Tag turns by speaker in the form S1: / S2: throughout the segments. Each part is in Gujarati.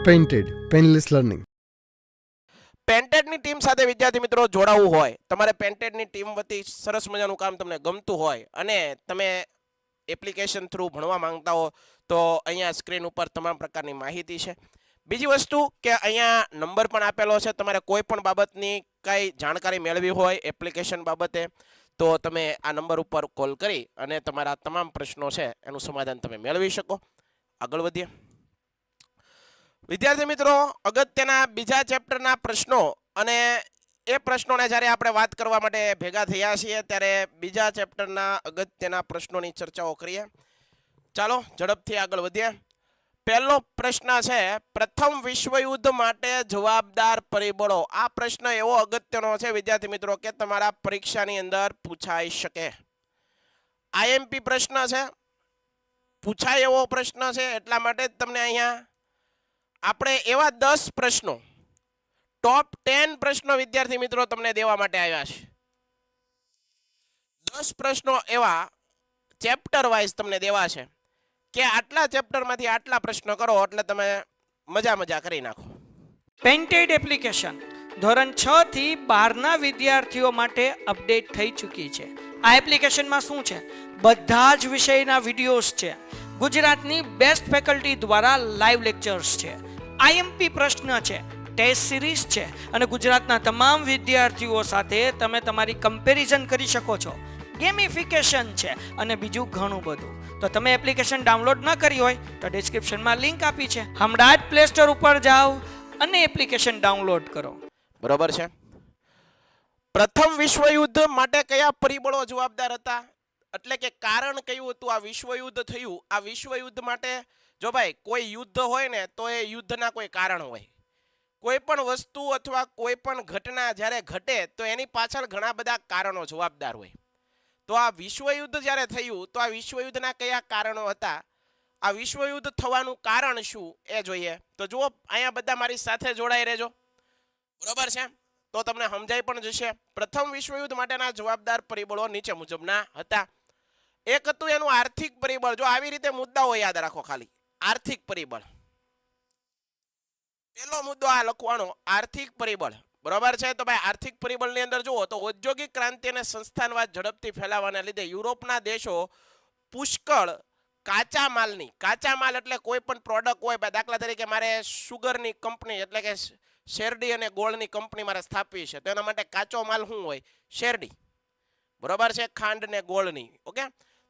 S1: Painted painless learning.
S2: પેન્ટેડની ટીમ સાથે વિદ્યાર્થી મિત્રો જોડાવવું હોય, તમારે પેન્ટેડની ટીમ વતી સરસ મજાનું કામ તમને ગમતું હોય અને તમે એપ્લિકેશન થ્રુ ભણવા માંગતા હો તો અહીંયા સ્ક્રીન ઉપર તમામ પ્રકારની માહિતી છે. બીજી વસ્તુ કે અહીંયા નંબર પણ આપેલો છે. તમારે કોઈ પણ બાબતની કઈ જાણકારી મેળવી હોય એપ્લિકેશન બાબતે તો તમે આ નંબર ઉપર કોલ કરી અને તમારા તમામ પ્રશ્નો છે એનું સમાધાન તમે મેળવી શકો. આગળ વધીએ વિદ્યાર્થી મિત્રો, અગત્યના બીજા ચેપ્ટરના પ્રશ્નો અને એ પ્રશ્નોને જ્યારે આપણે વાત કરવા માટે ભેગા થયા છીએ ત્યારે બીજા ચેપ્ટરના અગત્યના પ્રશ્નોની ચર્ચાઓ કરીએ. ચાલો ઝડપથી આગળ વધીએ. પહેલો પ્રશ્ન છે, પ્રથમ વિશ્વયુદ્ધ માટે જવાબદાર પરિબળો. આ પ્રશ્ન એવો અગત્યનો છે વિદ્યાર્થી મિત્રો કે તમારા પરીક્ષાની અંદર પૂછાઈ શકે. આઈએમપી પ્રશ્ન છે, પૂછાય એવો પ્રશ્ન છે, એટલા માટે જ તમને અહીંયા આપણે એવા 10 પ્રશ્નો, ટોપ 10 પ્રશ્નો વિદ્યાર્થી મિત્રો તમને દેવા માટે આવ્યા છે. 10 પ્રશ્નો એવા ચેપ્ટર વાઇઝ તમને દેવા છે કે આટલા ચેપ્ટરમાંથી આટલા પ્રશ્નો કરો એટલે તમે મજા કરી નાખો.
S3: પેન્ટેડ એપ્લિકેશન ધોરણ 6 થી 12ના વિદ્યાર્થીઓ માટે અપડેટ થઈ ચૂકી છે. આ એપ્લિકેશનમાં શું છે? બધા જ વિષયના વિડીયોઝ છે. ગુજરાતની બેસ્ટ ફેકલ્ટી દ્વારા લાઈવ લેક્ચર્સ છે. આઈએમપી પ્રશ્ન છે, ટેસ્ટ સિરીઝ છે અને ગુજરાતના તમામ વિદ્યાર્થીઓ સાથે તમે તમારી કમ્પેરિઝન કરી શકો છો. ગેમિફિકેશન છે અને બીજું ઘણું બધું. તો તમે એપ્લિકેશન ડાઉનલોડ ન કરી હોય તો ડિસ્ક્રિપ્શનમાં લિંક આપી છે. હમણાં જ પ્લે સ્ટોર ઉપર જાઓ અને એપ્લિકેશન ડાઉનલોડ કરો.
S2: બરોબર છે. પ્રથમ વિશ્વયુદ્ધ માટે કયા પરિબળો જવાબદાર હતા? એટલે કે કારણ કયું હતું આ વિશ્વયુદ્ધ થયું? આ વિશ્વયુદ્ધ માટે જો ભાઈ કોઈ યુદ્ધ હોય ને તો એ યુદ્ધના કોઈ કારણ હોય. કોઈ પણ વસ્તુ અથવા કોઈ પણ ઘટના જ્યારે ઘટે તો એની પાછળ ઘણા બધા કારણો જવાબદાર હોય. તો આ વિશ્વયુદ્ધ જ્યારે થયું તો આ વિશ્વયુદ્ધના કયા કારણો હતા? આ વિશ્વયુદ્ધ થવાનું કારણ શું એ જોઈએ. તો જુઓ અહીંયા બધા મારી સાથે જોડાઈ રહેજો. બરોબર છે, તો તમને સમજાઈ પણ જશે. પ્રથમ વિશ્વયુદ્ધ માટેના જવાબદાર પરિબળો નીચે મુજબના હતા. એક હતું એનું આર્થિક પરિબળ. જો આવી રીતે મુદ્દાઓ યાદ રાખો, ખાલી આર્થિક પરિબળ. પહેલો મુદ્દો આ લખવાનો, આર્થિક પરિબળ. બરોબર છે. તો ભાઈ આર્થિક પરિબળની અંદર જુઓ તો ઔદ્યોગિક ક્રાંતિ અને સંસ્થાનવાદ ઝડપથી ફેલાવાના લીધે યુરોપના દેશો પુષ્કળ કાચા માલ એટલે કોઈ પણ પ્રોડક્ટ હોય, દાખલા તરીકે મારે સુગરની કંપની એટલે કે શેરડી અને ગોળની કંપની મારે સ્થાપવી છે તો એના માટે કાચો માલ શું હોય? શેરડી. બરોબર છે, ખાંડ ને ગોળની. ઓકે,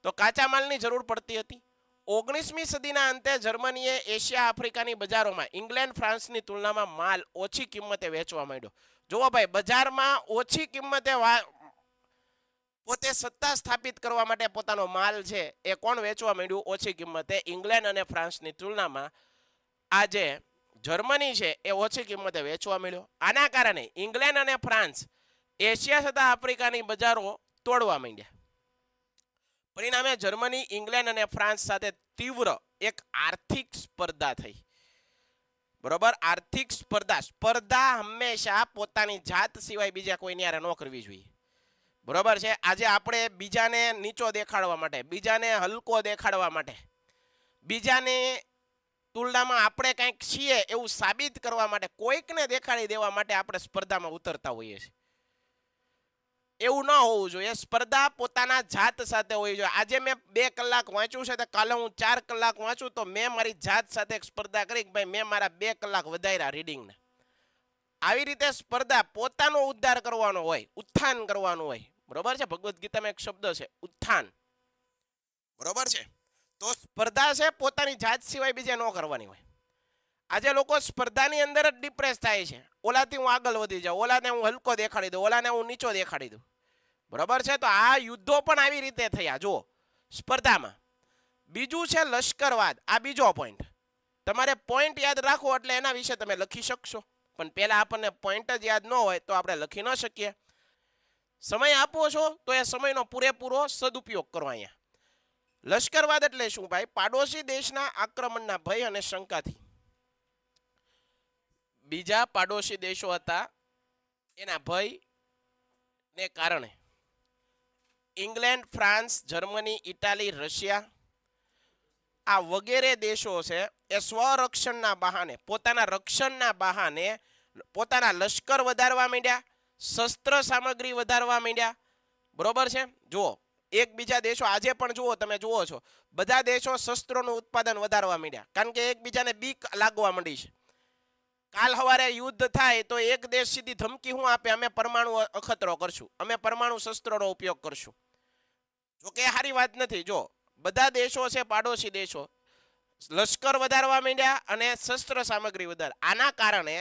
S2: તો કાચા માલની જરૂર પડતી હતી. 19મી સદીના અંતે જર્મનીએ એશિયા આફ્રિકાની બજારોમાં ઇંગ્લેન્ડ ફ્રાન્સની તુલનામાં માલ ઓછી કિંમતે વેચવા માંડ્યો. જુઓ ભાઈ, બજારમાં ઓછી કિંમતે પોતે સત્તા સ્થાપિત કરવા માટે પોતાનો માલ છે એ કોણ વેચવા માંડ્યું? ઓછી કિંમતે. ઇંગ્લેન્ડ અને ફ્રાન્સની તુલનામાં આ જે જર્મની છે એ ઓછી કિંમતે વેચવા મળ્યો. આના કારણે ઇંગ્લેન્ડ અને ફ્રાન્સ એશિયા તથા આફ્રિકાની બજારો તોડવા માંડ્યા. પરિણામે જર્મની, ઇંગ્લેન્ડ અને ફ્રાન્સ સાથે તીવ્ર એક આર્થિક સ્પર્ધા થઈ. બરોબર, આર્થિક સ્પર્ધા હંમેશા પોતાની જાત સિવાય બીજા કોઈની હારે ન કરવી જોઈએ. બરોબર છે. આજે આપણે બીજાને નીચો દેખાડવા માટે, બીજાને હલકો દેખાડવા માટે, બીજાને તુલનામાં આપણે કંઈક છીએ એવું સાબિત કરવા માટે, કોઈકને દેખાડી દેવા માટે આપણે સ્પર્ધામાં ઉતરતા હોઈએ છીએ. એવું ન હોવું જોઈએ. સ્પર્ધા પોતાના જાત સાથે હોવી જોઈએ. આજે મેં 2 કલાક વાંચ્યું છે તો કાલે હું 4 કલાક વાંચું તો મેં મારી જાત સાથે સ્પર્ધા કરી કે ભાઈ મેં મારા 2 કલાક વધાર્યા રીડિંગને. આવી રીતે સ્પર્ધા પોતાનો ઉદ્ધાર કરવાનો હોય, ઉત્થાન કરવાનું હોય. બરોબર છે. ભગવદ્ ગીતામાં એક શબ્દ છે ઉત્થાન. બરોબર છે. તો સ્પર્ધા છે પોતાની જાત સિવાય બીજે ન કરવાની હોય. આજે લોકો સ્પર્ધાની અંદર જ ડિપ્રેસ થાય છે. ઓલાથી હું આગળ વધી જાઉં, ઓલાને હું હલકો દેખાડી દઉં, ઓલાને હું નીચો દેખાડી દઉં. બરોબર છે. તો આ યુદ્ધો પણ આવી રીતે થયા જુઓ સ્પર્ધામાં. બીજું છે લશ્કરવાદ. આ બીજો પોઈન્ટ. તમારે પોઈન્ટ યાદ રાખો એટલે એના વિશે તમે લખી શકશો, પણ પહેલા આપણને પોઈન્ટ જ યાદ ન હોય તો આપણે લખી ન શકીએ. સમય આપો છો તો એ સમયનો પૂરેપૂરો સદુપયોગ કરો. અહીંયા લશ્કરવાદ એટલે શું ભાઈ? પાડોશી દેશના આક્રમણના ભય અને શંકાથી બીજા પાડોશી દેશો હતા એના ભય ને કારણે England, France, Germany, Italy, Russia આ વગેરે દેશો છે એ સ્વરક્ષણના બહાને, પોતાના રક્ષણના બહાને પોતાના લશ્કર વધારવા માંડ્યા, શસ્ત્ર સામગ્રી વધારવા માંડ્યા. બરોબર છે. જુઓ, એકબીજા દેશો આજે પણ જુઓ, તમે જુઓ છો બધા દેશો શસ્ત્રોનું ઉત્પાદન વધારવા માંડ્યા, કારણ કે એકબીજાને બીક લાગવા માંડી છે. કાલ સવારે યુદ્ધ થાય તો એક દેશ સીધી ધમકી શું આપે, અમે પરમાણુ અખતરો કરશું, અમે પરમાણુ શસ્ત્રોનો ઉપયોગ કરશું. જો કે સારી વાત નથી. જો બધા દેશો છે પાડોશી દેશો લશ્કર વધારવા માંડ્યા અને શસ્ત્ર સામગ્રી વધાર, આના કારણે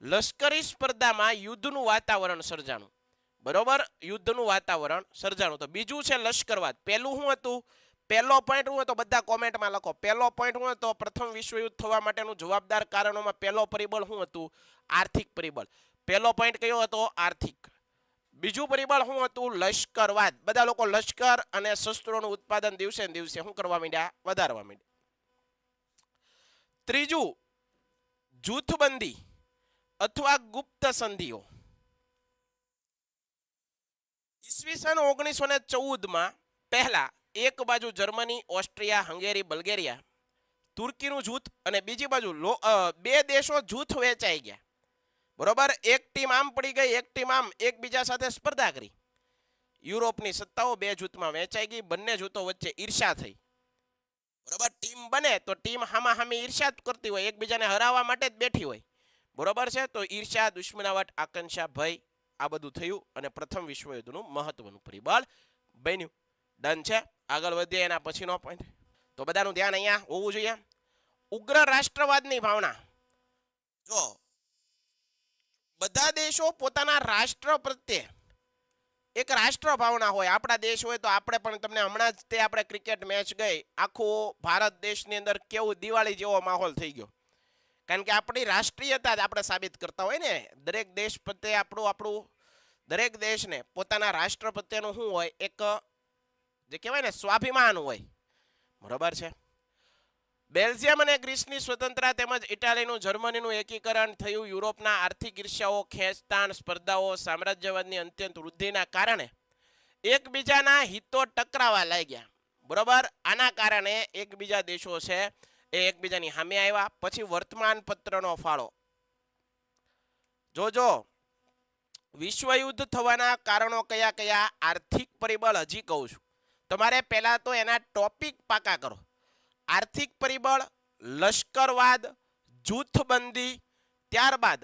S2: લશ્કરી સ્પર્ધામાં યુદ્ધનું વાતાવરણ સર્જાણું. બરોબર, યુદ્ધનું વાતાવરણ સર્જાણું. તો બીજું છે લશ્કરવાદ. પહેલું શું હતું, પહેલો પોઈન્ટ શું હતો, બધા કોમેન્ટમાં લખો. પહેલો પોઈન્ટ શું હતો, પ્રથમ વિશ્વયુદ્ધ થવા માટેનું જવાબદાર કારણોમાં પહેલો પરિબળ શું હતું, આર્થિક પરિબળ. પહેલો પોઈન્ટ કયો હતો, આર્થિક. બીજું પરિબળ શું હતું, લશ્કરવાદ. બધા લોકો લશ્કર અને શસ્ત્રોનું ઉત્પાદન દિવસે ને દિવસે શું કરવા માંડ્યા, વધારવા માંડ્યા. ત્રીજું, જૂથબંધી અથવા ગુપ્ત સંધિઓ. ઈસવીસન 1914 પહેલા એક બાજુ જર્મની, ઓસ્ટ્રિયા, હંગેરી, બલ્ગેરિયા, તુર્કીનું જૂથ અને બીજી બાજુ બે દેશો જૂથ વેચાઈ ગયા. બરોબર, એક ટીમ આમ પડી ગઈ, એક ટીમ આમ, એકબીજા સાથે સ્પર્ધા કરી. યુરોપની સત્તાઓ બે જૂથમાં વેચાઈ ગઈ, બંને જૂથો વચ્ચે ઈર્ષા થઈ. બરોબર, ટીમ બને તો ટીમ હામાહામી ઈર્ષા જ કરતી હોય, એકબીજાને હરાવવા માટે જ બેઠી હોય. બરોબર છે. તો ઈર્ષા, દુશ્મનાવટ, આકાંક્ષા, ભય, આ બધું થયું અને પ્રથમ વિશ્વયુદ્ધનું મહત્વનું પરિબળ બન્યું. ડન છે. આગળ વધીએ એના પછીનો પોઈન્ટ. તો બધાનું ધ્યાન અહીંયા હોવું જોઈએ. ઉગ્ર રાષ્ટ્રવાદની ભાવના. જો બધા દેશો પોતાના રાષ્ટ્ર પ્રત્યે એક રાષ્ટ્ર ભાવના હોય. આપણા દેશ હોય તો આપણે પણ, તમને હમણાં જ તે આપણે ક્રિકેટ મેચ ગઈ, આખો ભારત દેશની અંદર કેવું દિવાળી જેવો માહોલ થઈ ગયો, કારણ કે આપણી રાષ્ટ્રીયતા જ આપણે સાબિત કરતા હોય ને. દરેક દેશ પ્રત્યે આપણું દરેક દેશને પોતાના રાષ્ટ્ર પ્રત્યેનું શું હોય, એક જે કહેવાય ને સ્વાભિમાન હોય. બરોબર છે. બેલ્જિયમ અને ગ્રીસની સ્વતંત્રતા તેમજ ઇટાલીનું, જર્મનીનું એકીકરણ થયું. યુરોપના આર્થિક ઈર્ષ્યાઓ, ખેંચતાણ, સ્પર્ધાઓ, સામ્રાજ્યવાદની અત્યંત વૃદ્ધિના કારણે એકબીજાના હિતો ટકરાવા લાગ્યા. બરોબર, આના કારણે એકબીજા દેશો છે એ એકબીજાની સામે આવ્યા. પછી વર્તમાન પત્રનો ફાળો. જોજો, વિશ્વયુદ્ધ થવાના કારણો કયા કયા, આર્થિક પરિબળ હજી કહું છું. તમારે પહેલા તો એના ટોપિક પાકા કરો. આર્થિક પરિબળ, લશ્કરવાદ, જૂથબંધી, ત્યારબાદ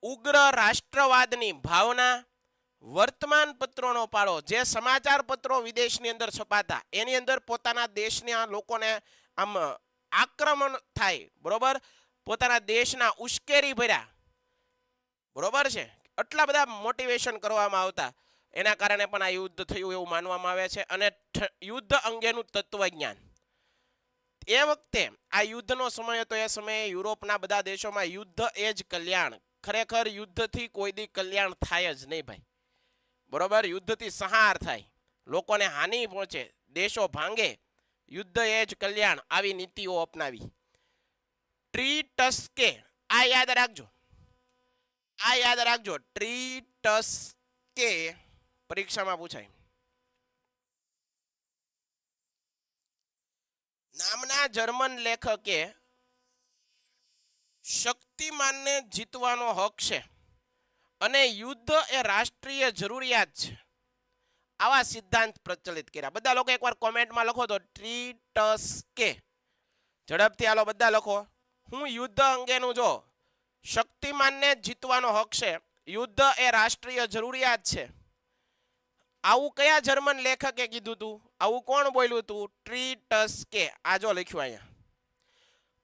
S2: ઉગ્ર રાષ્ટ્રવાદની ભાવના, વર્તમાન પત્રોનો પાળો. જે સમાચાર પત્રો વિદેશની અંદર છપાતા એની અંદર પોતાના દેશના લોકોને આમ આક્રમણ થાય. બરોબર, પોતાના દેશના ઉશ્કેરી ભર્યા. બરોબર છે, આટલા બધા મોટિવેશન કરવામાં આવતા, એના કારણે પણ આ યુદ્ધ થયું એવું માનવામાં આવે છે. અને યુદ્ધ અંગેનું તત્વજ્ઞાન. એ વખતે આ યુદ્ધનો સમય હતો, એ સમયે યુરોપના બધા દેશોમાં યુદ્ધ એ જ કલ્યાણ. ખરેખર યુદ્ધથી કોઈ દી કલ્યાણ થાય જ નહીં ભાઈ. બરોબર, યુદ્ધથી સંહાર થાય, લોકોને હાનિ પહોંચે, દેશો ભાંગે. યુદ્ધ એ જ કલ્યાણ. આવી નીતિઓ અપનાવી. ટ્રી ટસ્કે, આ યાદ રાખજો, આ યાદ રાખજો. ટ્રી ટસ્કે પરીક્ષામાં પૂછાય. નામના જર્મન લેખકે શક્તિમાનને જીતવાનો હક છે અને યુદ્ધ એ રાષ્ટ્રીય જરૂરિયાત છે, આવા સિદ્ધાંત પ્રચલિત કર્યા. બધા લોકો એકવાર કોમેન્ટમાં લખો તો ટ્રી ટસ્કે. ઝડપથી હાલો બધા લખો. હું યુદ્ધ અંગેનું, જો શક્તિમાનને જીતવાનો હક છે, યુદ્ધ એ રાષ્ટ્રીય જરૂરિયાત છે, આવું કયા જર્મન લેખકે કીધું હતું, આવું કોણ બોલ્યું હતું, ટ્રી ટસ્કે. આ જો લખ્યું અહીંયા.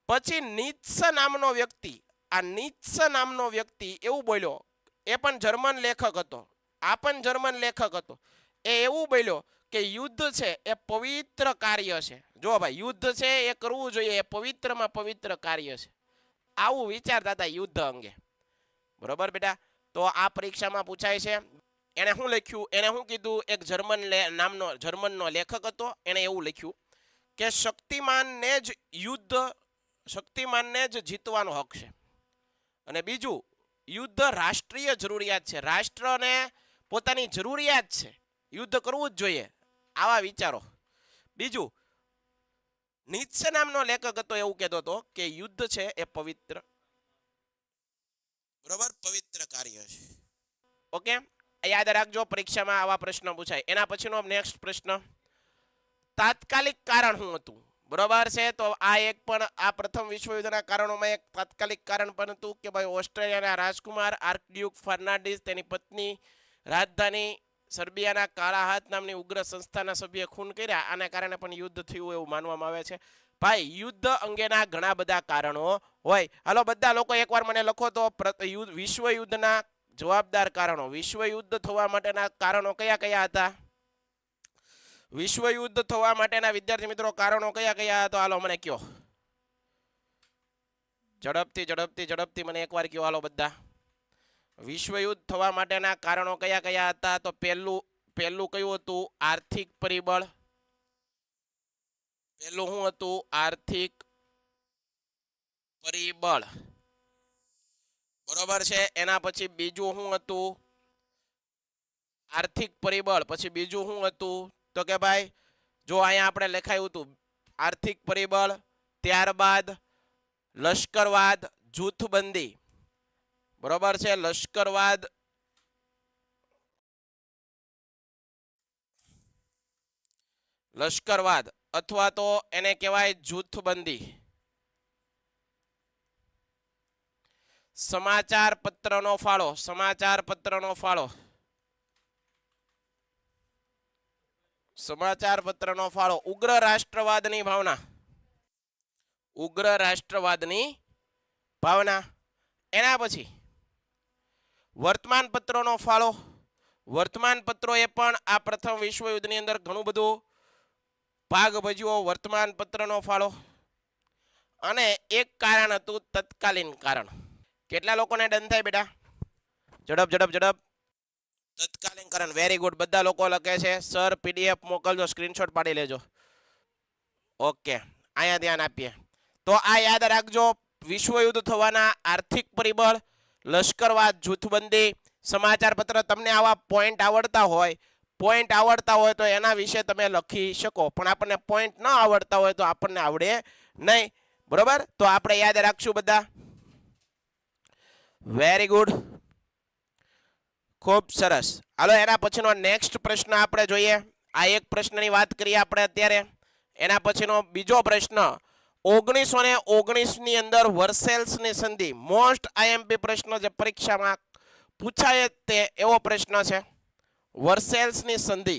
S2: પછી નીત્સે નામનો વ્યક્તિ, આ નીત્સે નામનો વ્યક્તિ એવું બોલ્યો, એ પણ જર્મન લેખક હતો, આ પણ જર્મન લેખક હતો. એ એવું બોલ્યો કે યુદ્ધ છે એ પવિત્ર કાર્ય છે. જો ભાઈ, યુદ્ધ છે એ કરવું જોઈએ, એ પવિત્રમાં પવિત્ર કાર્ય છે. આવું વિચારતા હતા યુદ્ધ અંગે. બરોબર બેટા, તો આ પરીક્ષામાં પૂછાય છે. એને શું લખ્યું, એને શું કીધું, એક જર્મનનો લેખક હતો, એને એવું લખ્યું કે શક્તિમાનને જ યુદ્ધ, શક્તિમાનને જ જીતવાનો હક છે. અને બીજું, યુદ્ધ રાષ્ટ્રીય જરૂરિયાત છે, રાષ્ટ્રને પોતાની જરૂરિયાત છે, યુદ્ધ કરવું જ જોઈએ, આવા વિચારો. બીજું, નીત્સે નામનો લેખક હતો એવું કહેતો હતો કે યુદ્ધ છે એ પવિત્ર, બરોબર, પવિત્ર કાર્ય છે. ઓકે, યાદ રાખજો, પરીક્ષામાં આવા પ્રશ્ન પૂછાય. એના પછીનો નેક્સ્ટ પ્રશ્ન, તાત્કાલિક કારણ શું હતું? બરોબર છે, તો આ એક પણ આ પ્રથમ વિશ્વયુદ્ધના કારણોમાં એક તાત્કાલિક કારણ પણ હતું કે ભાઈ ઓસ્ટ્રેલિયાના રાજકુમાર આર્કડ્યુક ફર્નાન્ડીસ તેની પત્ની રાજધાની સર્બિયાના કાળા હાથ નામની ઉગ્ર સંસ્થાના સભ્ય ખૂન કર્યા, આના કારણે પણ યુદ્ધ થયું એવું માનવામાં આવે છે. ભાઈ યુદ્ધ અંગેના ઘણા બધા કારણો હોય. હાલો બધા લોકો એકવાર મને લખો તો વિશ્વયુદ્ધના જવાબદાર કારણો, વિશ્વયુદ્ધ થવા માટેના કારણો કયા કયા હતા? વિશ્વયુદ્ધ થવા માટેના વિદ્યાર્થી મિત્રો કારણો કયા કયા હતા? હાલો મને કયો, ઝડપથી મને એકવાર કયો. હાલો બધા, વિશ્વયુદ્ધ થવા માટેના કારણો કયા કયા હતા? તો પહેલું કયું હતું? આર્થિક પરિબળ. પહેલું શું હતું? આર્થિક પરિબળ, બરોબર છે. એના પછી બીજું શું હતું? આર્થિક પરિબળ. પછી બીજું શું હતું? તો કે ભાઈ જો અહીંયા આપણે લખાયું હતું આર્થિક પરિબળ, ત્યારબાદ લશ્કરવાદ, જૂથબંધી, બરોબર છે, લશ્કરવાદ અથવા તો એને કહેવાય જૂથબંધી. સમાચાર પત્રનો ફાળો, ઉગ્ર રાષ્ટ્રવાદની ભાવના, એના પછી વર્તમાન પત્રોનો ફાળો. વર્તમાન પત્રોએ પણ આ પ્રથમ વિશ્વયુદ્ધની અંદર ઘણું બધું ભાગ ભજવ્યો, વર્તમાન પત્રનો ફાળો. અને એક કારણ હતું તત્કાલીન કારણ. કેટલા લોકોને ડન થાય બેટા? ઝડપ. તત્કાલીન કારણ, વેરી ગુડ, બધા લોકો લખે છે. સર પીડીએફ મોકલજો, સ્ક્રીનશોટ પાડી લેજો. ઓકે, અહીંયા ધ્યાન આપીએ. તો આ યાદ રાખજો, વિશ્વયુદ્ધ થવાના આર્થિક પરિબળ, લશ્કરવાદ, જૂથબંધી, સમાચાર પત્ર. તમને આવા પોઈન્ટ આવડતા હોય તો એના વિશે તમે લખી શકો, પણ આપણને પોઈન્ટ ન આવડતા હોય તો આપણને આવડે નહીં, બરોબર? તો આપણે યાદ રાખશું બધા. વેરી ગુડ, ખૂબ સરસ. હાલો એના પછીનો નેક્સ્ટ પ્રશ્ન આપણે જોઈએ. આ એક પ્રશ્નની વાત કરીએ આપણે અત્યારે. એના પછીનો બીજો પ્રશ્ન, 1919 ની અંદર વર્સેલ્સની સંધિ. મોસ્ટ આઈએમપી પ્રશ્ન જે પરીક્ષામાં પૂછાય તે એવો પ્રશ્ન છે, વર્સેલ્સની સંધિ.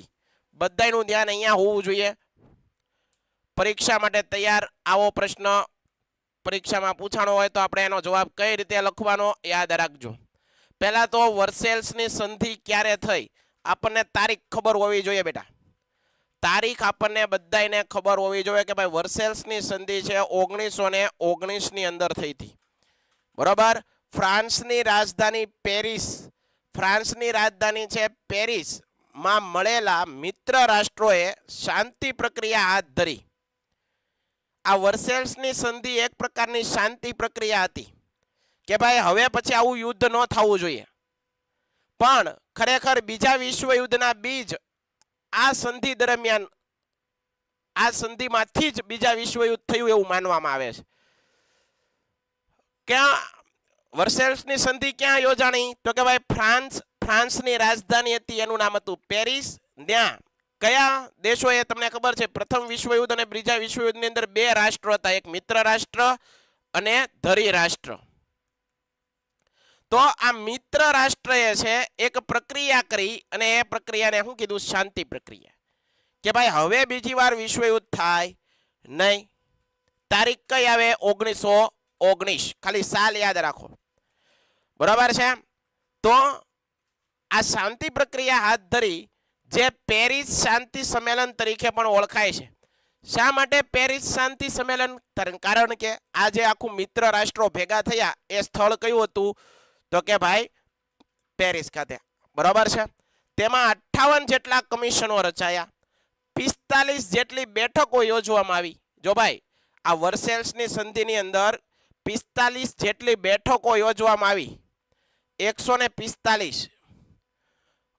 S2: બધાયનું ધ્યાન અહીંયા હોવું જોઈએ. પરીક્ષા માટે તૈયાર આવો પ્રશ્ન પરીક્ષામાં પૂછાણો હોય તો આપણે એનો જવાબ કઈ રીતે લખવાનો યાદ રાખજો. પહેલા તો વર્સેલ્સની સંધિ ક્યારે થઈ આપણને તારીખ ખબર હોવી જોઈએ બેટા. તારીખ આપણને બધાયને ખબર હોવી જોઈએ કે ભાઈ વર્સેલ્સની સંધિ છે 1919 ની અંદર થઈ હતી, બરોબર? ફ્રાન્સની રાજધાની છે પેરિસ માં મળેલા મિત્ર રાષ્ટ્રોએ શાંતિ પ્રક્રિયા હાથ ધરી. આ વર્સેલ્સની સંધિ એક પ્રકારની શાંતિ પ્રક્રિયા હતી કે ભાઈ હવે પછી આવું યુદ્ધ ન થવું જોઈએ, પણ ખરેખર બીજા વિશ્વયુદ્ધના બીજ આ સંધિ દરમિયાન, આ સંધિમાંથી જ બીજા વિશ્વયુદ્ધ થયું એવું માનવામાં આવે છે. ક્યાં વર્સેલ્સની સંધિ ક્યાં યોજાણી? તો કે ભાઈ ફ્રાન્સની રાજધાની હતી, એનું નામ હતું પેરિસ. ત્યાં કયા દેશોએ, તમને ખબર છે પ્રથમ વિશ્વયુદ્ધ અને બીજા વિશ્વયુદ્ધની અંદર બે રાષ્ટ્રો હતા, એક મિત્ર રાષ્ટ્ર અને ધરી રાષ્ટ્ર. તો આ મિત્ર રાષ્ટ્રએ છે એક પ્રક્રિયા કરી અને એ પ્રક્રિયાને શું કીધું? શાંતિ પ્રક્રિયા. કે ભાઈ હવે બીજી વાર વિશ્વયુદ્ધ થાય નહીં. તારીખ કઈ આવે? 1919. ખાલી સાલ યાદ રાખો, બરાબર છે? તો આ શાંતિ પ્રક્રિયા હાથ ધરી જે પેરિસ શાંતિ સંમેલન તરીકે પણ ઓળખાય છે. શા માટે પેરિસ શાંતિ સંમેલન? કારણ કે આ જે આખું મિત્ર રાષ્ટ્રો ભેગા થયા એ સ્થળ કયું હતું? તો કે ભાઈ પેરિસ ખાતે, બરાબર છે? તેમાં 58 જેટલા કમિશનો રચાયા, 45 જેટલી બેઠકો યોજવામાં આવી. જો ભાઈ આ વર્સેલ્સની સંધિની અંદર 45 જેટલી બેઠકો યોજવામાં આવી, 145.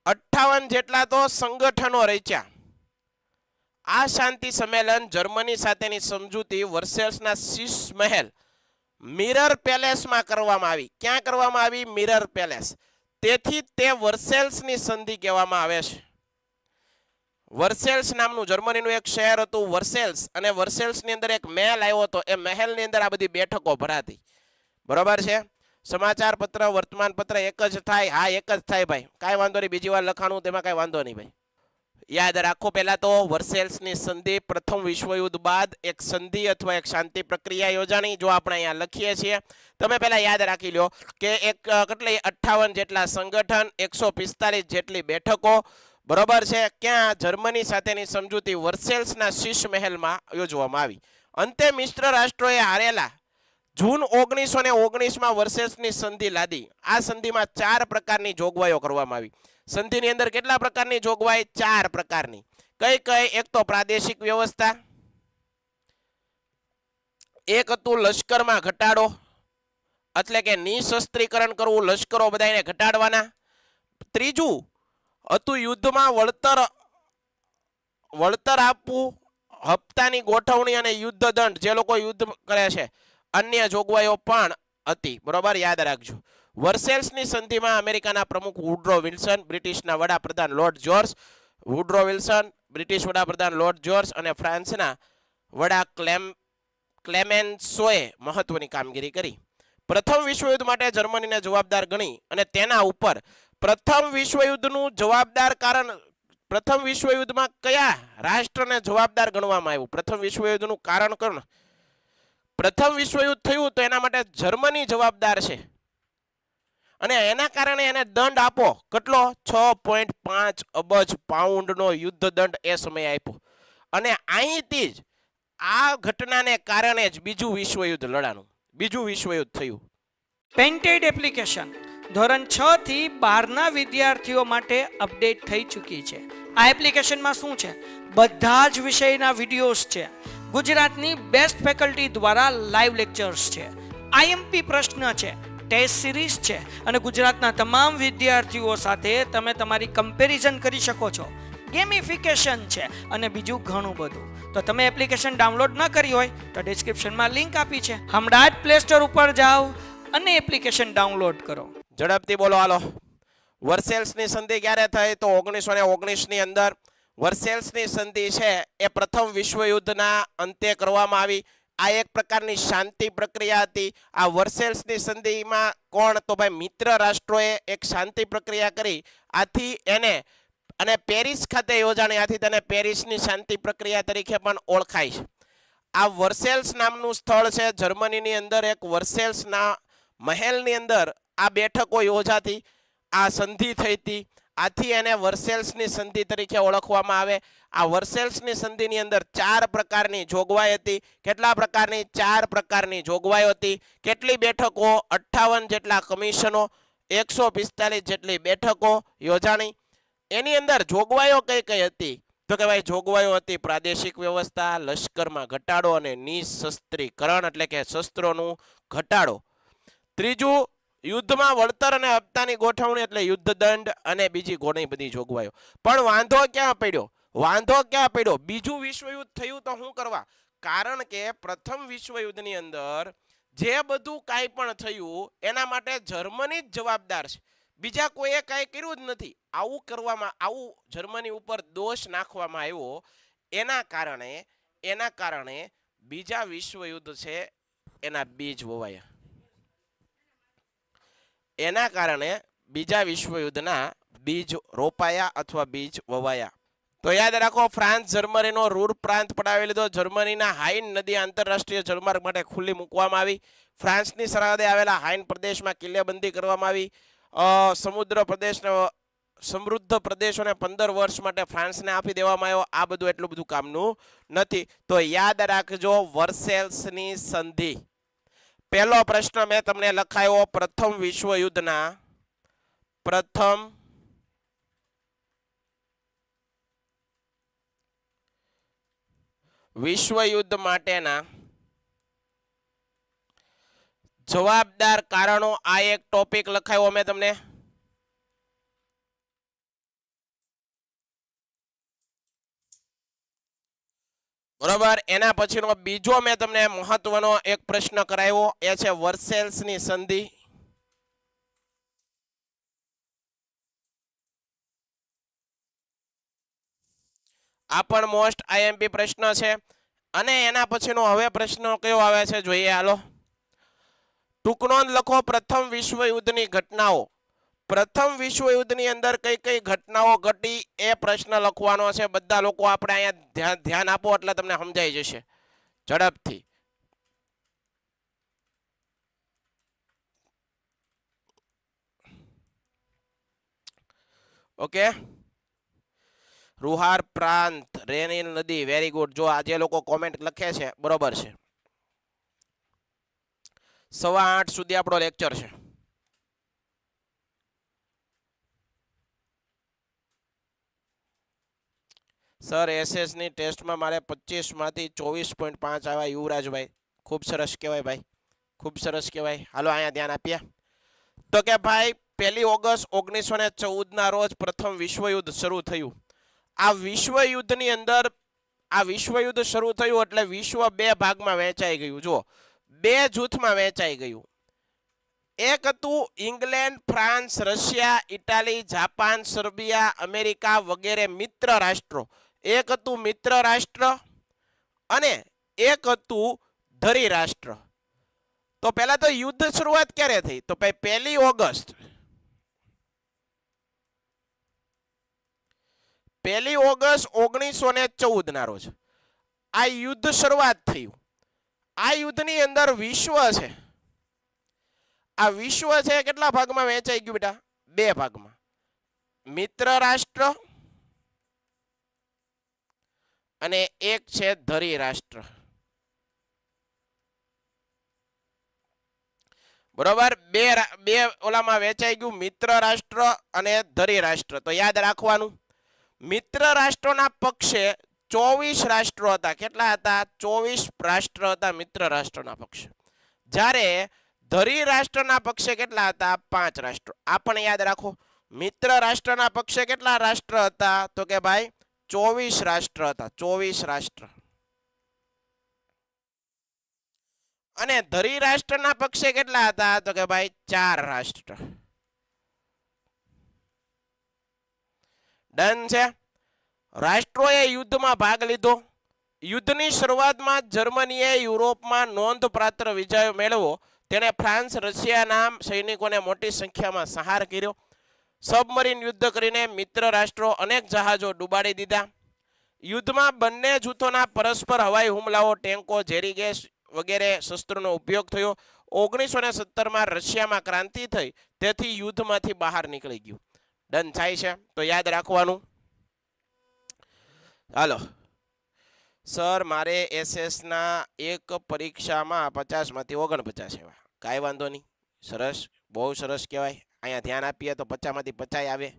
S2: 58 જેટલા તો સંગઠનો રચ્યા આ શાંતિ સંમેલન જર્મની સાથેની સમજૂતી વર્સેલ્સના શીશ મહેલ મિરર પેલેસમાં કરવામાં આવી. ક્યાં કરવામાં આવી? Mirror palace. તેથી તે વર્સેલ્સની સંધિ કહેવામાં આવે છે. વર્સેલ્સ નામનું જર્મનીનું એક શહેર હતું વર્સેલ્સ, અને વર્સેલ્સની અંદર એક મહેલ આવ્યો હતો. એ મહેલની અંદર આ બધી બેઠકો ભરાતી. બરોબર છે? સમાચાર પત્ર, વર્તમાન પત્ર એક જ થાય? હા, એક જ થાય ભાઈ, કાંઈ વાંધો નહીં. બીજી વાર લખાણું તેમાં કાંઈ વાંધો નહીં ભાઈ. યાદ રાખો, પહેલા તો વર્સેલ્સની સંધિ પ્રથમ વિશ્વયુદ્ધ બાદ એક સંધિ અથવા એક શાંતિ પ્રક્રિયા યોજાણી. જો આપણે અહીંયા લખીએ છીએ, તમે પહેલા યાદ રાખી લો કે એક કેટલી 58 જેટલા સંગઠન, 145 જેટલી બેઠકો. બરોબર છે? ક્યાં? જર્મની સાથેની સમજૂતી વર્સેલ્સના શીશ મહેલમાં યોજવામાં આવી. અંતે મિત્ર રાષ્ટ્રોએ હારેલા જૂન 1919માં વર્સેલ્સની સંધિ લાદી. આ સંધિમાં 4 પ્રકારની જોગવાઈઓ કરવામાં આવી. સંધિની અંદર કેટલા પ્રકારની જોગવાઈ? 4 પ્રકારની. કઈ કઈ? એક તો પ્રાદેશિક વ્યવસ્થા, એક હતું લશ્કરમાં ઘટાડો, એટલે કે નિશસ્ત્રીકરણ કરવું, લશ્કરો બધાને ઘટાડવાના. ત્રીજું હતું યુદ્ધમાં વળતર આપવું, હપ્તાની ગોઠવણી અને યુદ્ધ દંડ, જે લોકો યુદ્ધ કરે છે. અન્ય જોગવાઈઓ પણ હતી. બરોબર, યાદ રાખજો. વર્સેલ્સની સંધિમાં અમેરિકાના પ્રમુખ વુડરો વિલ્સન, બ્રિટિશના વડાપ્રધાન લોર્ડ જ્યોર્જ, વુડરો વિલ્સન બ્રિટિશ વડાપ્રધાન લોર્ડ જ્યોર્જ અને ફ્રાન્સના વડા ક્લેમેન્સોએ મહત્વની કામગીરી કરી. પ્રથમ વિશ્વયુદ્ધ માટે જર્મનીને જવાબદાર ગણી અને તેના ઉપર પ્રથમ વિશ્વયુદ્ધનું જવાબદાર કારણ, પ્રથમ વિશ્વયુદ્ધમાં કયા રાષ્ટ્રને જવાબદાર ગણવામાં આવ્યું? પ્રથમ વિશ્વયુદ્ધનું કારણ કોણ? પ્રથમ વિશ્વયુદ્ધ થયું તો એના માટે જર્મની જવાબદાર છે, અને એના કારણે એને દંડ આપો. કેટલો? 6.5 અબજ પાઉન્ડનો યુદ્ધ દંડ એ સમયે આપ્યો. અને અહીંથી જ આ ઘટનાને કારણે જ બીજું વિશ્વયુદ્ધ લડાનું, બીજું વિશ્વયુદ્ધ થયું.
S3: પેન્ટેડ એપ્લિકેશન ધોરણ 6 થી 12ના વિદ્યાર્થીઓ માટે અપડેટ થઈ ચૂકી છે. આ એપ્લિકેશનમાં શું છે? બધા જ વિષયના વિડીયોઝ છે. ગુજરાતની બેસ્ટ ફેકલ્ટી દ્વારા લાઈવ લેક્ચર્સ છે. આઈએમપી પ્રશ્ન છે, ટેસ્ટ સિરીઝ છે, અને ગુજરાતના તમામ વિદ્યાર્થીઓ સાથે તમે તમારી કમ્પેરિઝન કરી શકો છો. ગેમિફિકેશન છે અને બીજું ઘણું બધું. તો તમે એપ્લિકેશન ડાઉનલોડ ન કરી હોય તો ડિસ્ક્રિપ્શનમાં લિંક આપી છે. હમણાં જ પ્લે સ્ટોર ઉપર જાઓ અને એપ્લિકેશન ડાઉનલોડ કરો.
S2: ઝડપથી બોલો હાલો. વર્સેલ્સની સંધિ ક્યારે થઈ? તો 1919ની અંદર વર્સેલ્સની સંધિ છે એ પ્રથમ વિશ્વયુદ્ધના અંતે કરવામાં આવી. આ એક પ્રકારની શાંતિ પ્રક્રિયા હતી. આ વર્સેલ્સની સંધિમાં કોણ? તો ભાઈ મિત્ર રાષ્ટ્રોએ એક શાંતિ પ્રક્રિયા કરી. આથી એને અને પેરિસ ખાતે યોજાણી, આથી તેને પેરિસની શાંતિ પ્રક્રિયા તરીકે પણ ઓળખાય છે. આ વર્સેલ્સ નામનું સ્થળ છે જર્મનીની અંદર. એક વર્સેલ્સના મહેલની અંદર આ બેઠકો યોજાતી, આ સંધિ થઈ હતી. આથી એને વર્સેલ્સની સંધિ તરીકે ઓળખવામાં આવે. આ વર્સેલ્સની સંધિની અંદર 4 પ્રકારની જોગવાઈ હતી. કેટલા પ્રકારની? 4 પ્રકારની જોગવાઈઓ હતી. કેટલી બેઠકો? 58 જેટલા કમિશનો, 145 જેટલી બેઠકો યોજાણી. એની અંદર જોગવાઈઓ કઈ કઈ હતી? તો કે ભાઈ જોગવાઈઓ હતી પ્રાદેશિક વ્યવસ્થા, લશ્કરમાં ઘટાડો અને નિશસ્ત્રીકરણ, એટલે કે શસ્ત્રોનું ઘટાડો. ત્રીજું યુદ્ધમાં વળતર અને હપ્તાની ગોઠવણી, એટલે યુદ્ધ દંડ, અને બીજી ઘણી બધી જોગવાઈઓ. પણ વાંધો ક્યાં પડ્યો? વાંધો ક્યાં પડ્યો? બીજું વિશ્વયુદ્ધ થયું તો શું કરવા? કારણ કે પ્રથમ વિશ્વયુદ્ધની અંદર જે બધું કાંઈ પણ થયું એના માટે જર્મની જ જવાબદાર છે. બીજા કોઈએ કાંઈ કર્યું જ નથી. આવું કરવામાં, આવું જર્મની ઉપર દોષ નાખવામાં આવ્યો. એના કારણે બીજા વિશ્વયુદ્ધ છે એના બીજ વવાયા. એના કારણે બીજા વિશ્વયુદ્ધના બીજ રોપાયા અથવા બીજ વવાયા. તો યાદ રાખો, ફ્રાન્સ જર્મનીનો રૂર પ્રાંત પડાવી લીધો. જર્મનીના હાઇન નદી આંતરરાષ્ટ્રીય જળમાર્ગ માટે ખુલ્લી મૂકવામાં આવી. ફ્રાન્સની સરહદે આવેલા હાઇન પ્રદેશમાં કિલ્લેબંધી કરવામાં આવી. સમુદ્ર પ્રદેશના સમૃદ્ધ પ્રદેશોને 15 વર્ષ માટે ફ્રાન્સને આપી દેવામાં આવ્યો. આ બધું એટલું બધું કામનું નથી. તો યાદ રાખજો વર્સેલ્સની સંધિ. પહેલો પ્રશ્ન મેં તમને લખાયો પ્રથમ વિશ્વયુદ્ધના પ્રથમ વિશ્વયુદ્ધ માટેના જવાબદાર કારણો. આ એક ટોપિક લખાયો મેં તમને. બરોબર. એના પછીનો બીજો મેં તમને મહત્વનો એક પ્રશ્ન કરાવ્યો એ છે વર્સેલ્સની સંધિ. આ પણ મોસ્ટ આઈએમપી પ્રશ્ન છે. અને એના પછીનો હવે પ્રશ્ન કયો આવે છે જોઈએ. હાલો, ટૂંક નોંધ લખો પ્રથમ વિશ્વયુદ્ધની ઘટનાઓ. પ્રથમ વિશ્વયુદ્ધની અંદર કઈ કઈ ઘટનાઓ ઘટી એ પ્રશ્ન લખવાનો છે. બધા લોકો આપણે અહીંયા ધ્યાન આપો એટલે તમને સમજાઈ જશે ઝડપથી. ઓકે, રૂહાર પ્રાંત, રેનીલ નદી, વેરી ગુડ. જો આજે લોકો કોમેન્ટ લખે છે બરોબર છે. 8:15 સુધી આપણો લેક્ચર છે. સર એસએસ ની ટેસ્ટમાં મારે 25 માંથી 24.5 આવ્યા. યુવરાજભાઈ ખૂબ સરસ કહેવાય ભાઈ, ખૂબ સરસ કહેવાય. હાલો અહીંયા ધ્યાન આપીએ. તો કે ભાઈ 1 ઓગસ્ટ 1914 ના રોજ પ્રથમ વિશ્વયુદ્ધ શરૂ થયું. આ વિશ્વયુદ્ધની અંદર આ વિશ્વયુદ્ધ શરૂ થયું એટલે વિશ્વ 2 ભાગમાં વહેંચાઈ ગયું. જો 2 જૂથમાં વહેંચાઈ ગયું. એક હતું England, France, Russia, Italy, Japan, Serbia, America વગેરે મિત્ર રાષ્ટ્રો. એક હતું મિત્ર રાષ્ટ્ર અને એક હતું ધરી રાષ્ટ્ર. તો પહેલા તો યુદ્ધ શરૂઆત ક્યારે થઈ? તો ભાઈ 1 ઓગસ્ટ 1914 ના રોજ આ યુદ્ધ શરૂઆત થયું. આ યુદ્ધની અંદર વિશ્વ છે, આ વિશ્વ છે કેટલા ભાગમાં વહેંચાઈ ગયું બેટા? 2 ભાગમાં. મિત્ર રાષ્ટ્ર અને એક છે ધરી રાષ્ટ્ર. બરોબર, બે ઓલામાં વહેંચાઈ ગયું, મિત્ર રાષ્ટ્ર અને ધરી રાષ્ટ્ર. તો યાદ રાખવાનું, મિત્ર રાષ્ટ્રોના પક્ષે 24 રાષ્ટ્રો હતા. કેટલા હતા? 24 રાષ્ટ્ર હતા મિત્ર રાષ્ટ્રના પક્ષે. જ્યારે ધરી રાષ્ટ્રના પક્ષે કેટલા હતા? 5 રાષ્ટ્રો. આ પણ યાદ રાખો. મિત્ર રાષ્ટ્રના પક્ષે કેટલા રાષ્ટ્ર હતા? તો કે ભાઈ 24 રાષ્ટ્ર હતા. 24 રાષ્ટ્ર. અને ધરી રાષ્ટ્રના પક્ષે કેટલા હતા? તો કે ભાઈ 4 રાષ્ટ્ર. ડન છે. રાષ્ટ્રોએ યુદ્ધમાં ભાગ લીધો. યુદ્ધની શરૂઆતમાં જર્મનીએ યુરોપમાં નોંધપાત્ર વિજય મેળવ્યો. તેણે ફ્રાન્સ, રશિયાના સૈનિકોને મોટી સંખ્યામાં સંહાર કર્યો. સબમરીન યુદ્ધ કરીને મિત્ર રાષ્ટ્રો અનેક જહાજો ડૂબાડી દીધા. યુદ્ધમાં બંને જૂથોના પરસ્પર હવાઈ હુમલાઓ, ટેન્કો, ઝેરી ગેસ વગેરે શસ્ત્રોનો ઉપયોગ થયો. 1917માં રશિયામાં ક્રાંતિ થઈ, તેથી યુદ્ધમાંથી બહાર નીકળી ગયું. ડન થાય છે. તો યાદ રાખવાનું. હાલો સર, મારે એસએસના એક પરીક્ષામાં 50 માંથી 49 આવ્યા. કાંઈ વાંધો નહીં. સરસ, બહુ સરસ કહેવાય. અહીંયા ધ્યાન આપીએ તો 50 માંથી 50 આવે.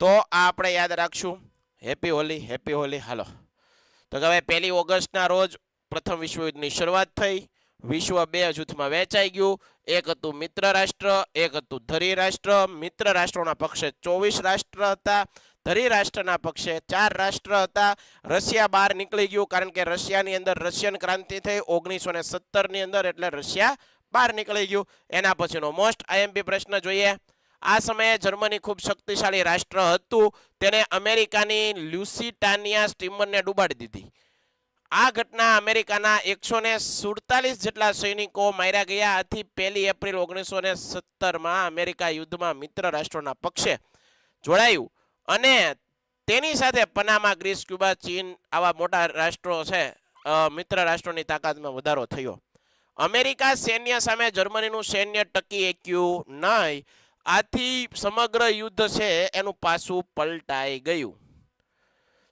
S2: તો આ આપણે યાદ રાખશું. Happy Holi, happy Holi. હાલો, તો કે ભાઈ 1 ઓગસ્ટના રોજ પ્રથમ વિશ્વયુદ્ધની શરૂઆત થઈ. વિશ્વ 2 જૂથમાં વહેંચાઈ ગયું. એક હતું મિત્ર રાષ્ટ્ર, એક હતું ધરી રાષ્ટ્ર. મિત્ર રાષ્ટ્રોના પક્ષે 24 રાષ્ટ્ર હતા. ધરી રાષ્ટ્રના પક્ષે 4 રાષ્ટ્ર હતા. રશિયા બહાર નીકળી ગયું કારણ કે રશિયાની અંદર રશિયન ક્રાંતિ થઈ 1917 ની અંદર, એટલે રશિયા બહાર નીકળી ગયું. એના પછીનો મોસ્ટ આઈએમપી પ્રશ્ન જોઈએ. આ સમયે જર્મની ખૂબ શક્તિશાળી રાષ્ટ્ર હતું. તેને અમેરિકાની લ્યુસિટાનિયા સ્ટીમરને ડૂબાડી દીધી. આ ઘટના અમેરિકાના 147 જેટલા સૈનિકો માર્યા ગયા. આથી 1 એપ્રિલ 1917માં અમેરિકા યુદ્ધમાં મિત્ર રાષ્ટ્રોના પક્ષે જોડાયું અને તેની સાથે પનામા, ગ્રીસ, ક્યુબા, ચીન આવા મોટા રાષ્ટ્રો છે. મિત્ર રાષ્ટ્રોની તાકાતમાં વધારો થયો. અમેરિકા સૈન્ય સામે જર્મનીનું સૈન્ય ટકી શક્યું નહીં. આથી સમગ્ર યુદ્ધ છે એનું પાસું પલટાઈ ગયું.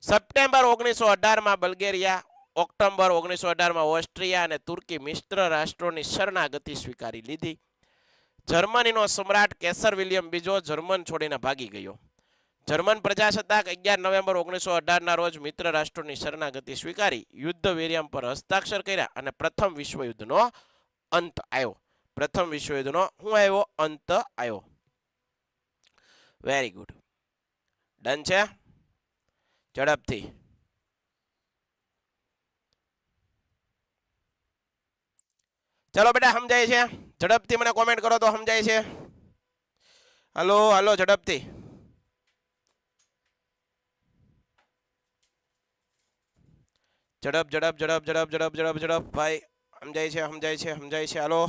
S2: સપ્ટેમ્બર 1918માં બલ્ગેરિયા, ઓક્ટોબર 1918માં ઓસ્ટ્રિયા અને તુર્કી મિત્ર રાષ્ટ્રોની શરણાગતિ સ્વીકારી લીધી. જર્મનીનો સમ્રાટ કેસર વિલિયમ બીજો જર્મન છોડીને ભાગી ગયો. જર્મન પ્રજાસત્તાક 11 નવેમ્બર 1918ના રોજ મિત્ર રાષ્ટ્રોની શરણાગતિ સ્વીકારી યુદ્ધ વિરામ પર હસ્તાક્ષર કર્યા અને પ્રથમ વિશ્વયુદ્ધનો અંત આવ્યો. પ્રથમ વિશ્વયુદ્ધનો શું આવ્યો? અંત આવ્યો. Very good. ડન છે? ઝડપથી. ચલો બેટા, સમજાય છે? ઝડપથી મને કોમેન્ટ કરો તો સમજાય છે. હલો હલો, ઝડપથી. ઝડપ ઝડપ ઝડપ ઝડપ ઝડપ ઝડપ ઝડપ ભાઈ. સમજાય છે, સમજાય છે, સમજાય છે. હાલો.